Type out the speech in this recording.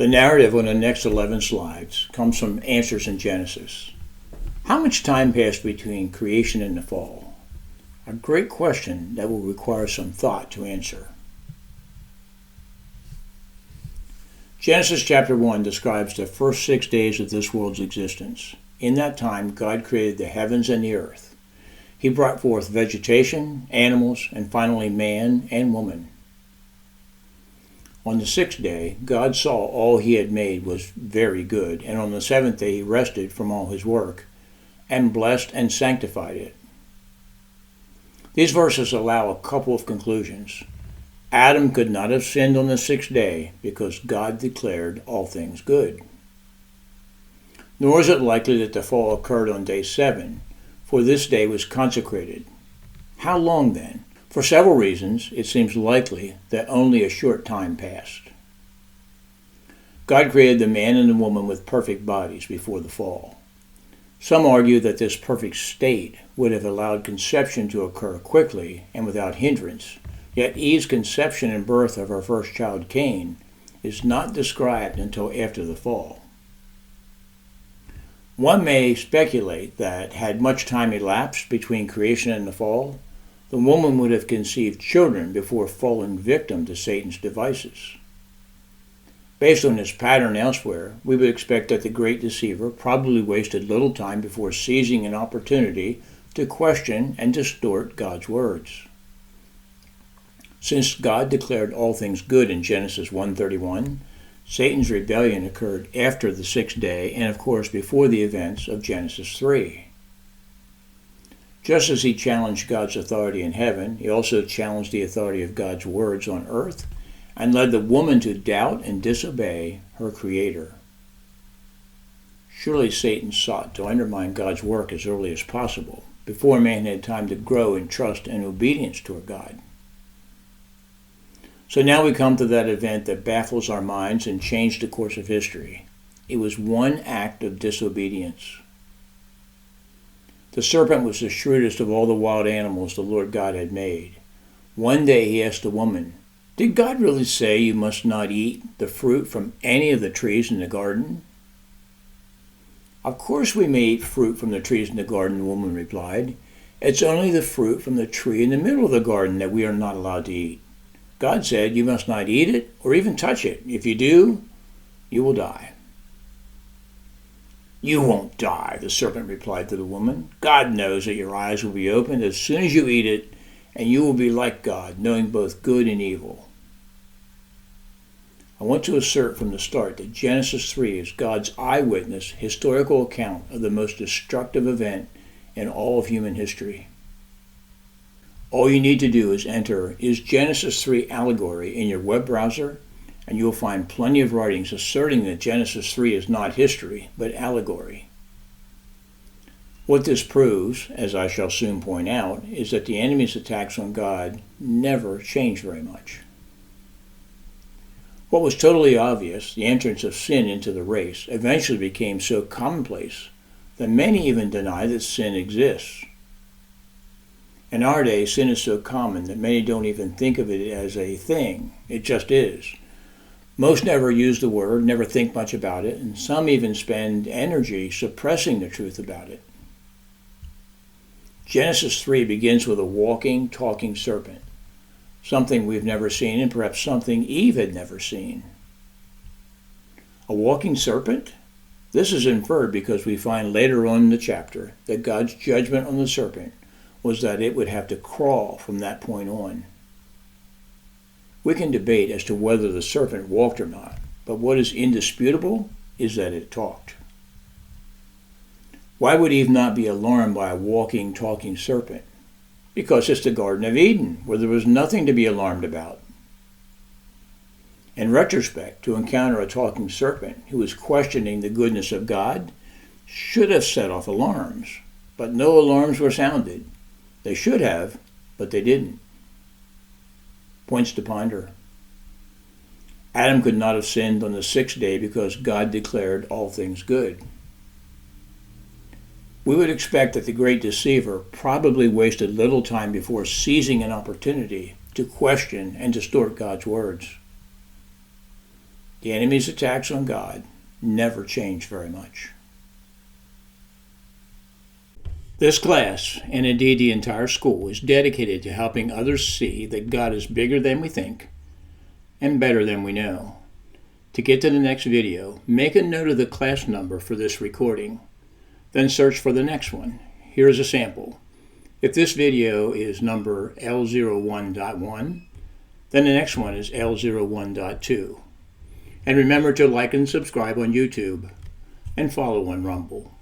The narrative on the next 11 slides comes from Answers in Genesis. How much time passed between creation and the fall? A great question that will require some thought to answer. Genesis chapter 1 describes the first 6 days of this world's existence. In that time, God created the heavens and the earth. He brought forth vegetation, animals, and finally man and woman. On the 6th day, God saw all he had made was very good, and on the 7th day he rested from all his work, and blessed and sanctified it. These verses allow a couple of conclusions. Adam could not have sinned on the 6th day because God declared all things good. Nor is it likely that the fall occurred on day 7, for this day was consecrated. How long then? For several reasons, it seems likely that only a short time passed. God created the man and the woman with perfect bodies before the fall. Some argue that this perfect state would have allowed conception to occur quickly and without hindrance, yet Eve's conception and birth of her first child, Cain, is not described until after the fall. One may speculate that, had much time elapsed between creation and the fall, the woman would have conceived children before falling victim to Satan's devices. Based on this pattern elsewhere, we would expect that the great deceiver probably wasted little time before seizing an opportunity to question and distort God's words. Since God declared all things good in Genesis 1:31, Satan's rebellion occurred after the 6th day and, of course, before the events of Genesis 3. Just as he challenged God's authority in heaven, he also challenged the authority of God's words on earth and led the woman to doubt and disobey her Creator. Surely Satan sought to undermine God's work as early as possible, before man had time to grow in trust and obedience toward God. So now we come to that event that baffles our minds and changed the course of history. It was one act of disobedience. The serpent was the shrewdest of all the wild animals the Lord God had made. One day he asked the woman, "Did God really say you must not eat the fruit from any of the trees in the garden?" "Of course we may eat fruit from the trees in the garden," the woman replied. "It's only the fruit from the tree in the middle of the garden that we are not allowed to eat. God said you must not eat it or even touch it. If you do, you will die." "You won't die," the serpent replied to the woman. "God knows that your eyes will be opened as soon as you eat it, and you will be like God, knowing both good and evil." I want to assert from the start that Genesis 3 is God's eyewitness historical account of the most destructive event in all of human history. All you need to do is enter "Is Genesis 3 Allegory" in your web browser, and you will find plenty of writings asserting that Genesis 3 is not history, but allegory. What this proves, as I shall soon point out, is that the enemy's attacks on God never change very much. What was totally obvious, the entrance of sin into the race, eventually became so commonplace that many even deny that sin exists. In our day, sin is so common that many don't even think of it as a thing. It just is. Most never use the word, never think much about it, and some even spend energy suppressing the truth about it. Genesis 3 begins with a walking, talking serpent, something we've never seen and perhaps something Eve had never seen. A walking serpent? This is inferred because we find later on in the chapter that God's judgment on the serpent was that it would have to crawl from that point on. We can debate as to whether the serpent walked or not, but what is indisputable is that it talked. Why would Eve not be alarmed by a walking, talking serpent? Because it's the Garden of Eden, where there was nothing to be alarmed about. In retrospect, to encounter a talking serpent who was questioning the goodness of God should have set off alarms, but no alarms were sounded. They should have, but they didn't. Points to ponder. Adam could not have sinned on the 6th day because God declared all things good. We would expect that the great deceiver probably wasted little time before seizing an opportunity to question and distort God's words. The enemy's attacks on God never change very much. This class, and indeed the entire school, is dedicated to helping others see that God is bigger than we think and better than we know. To get to the next video, make a note of the class number for this recording, then search for the next one. Here is a sample. If this video is number L01.1, then the next one is L01.2. And remember to like and subscribe on YouTube and follow on Rumble.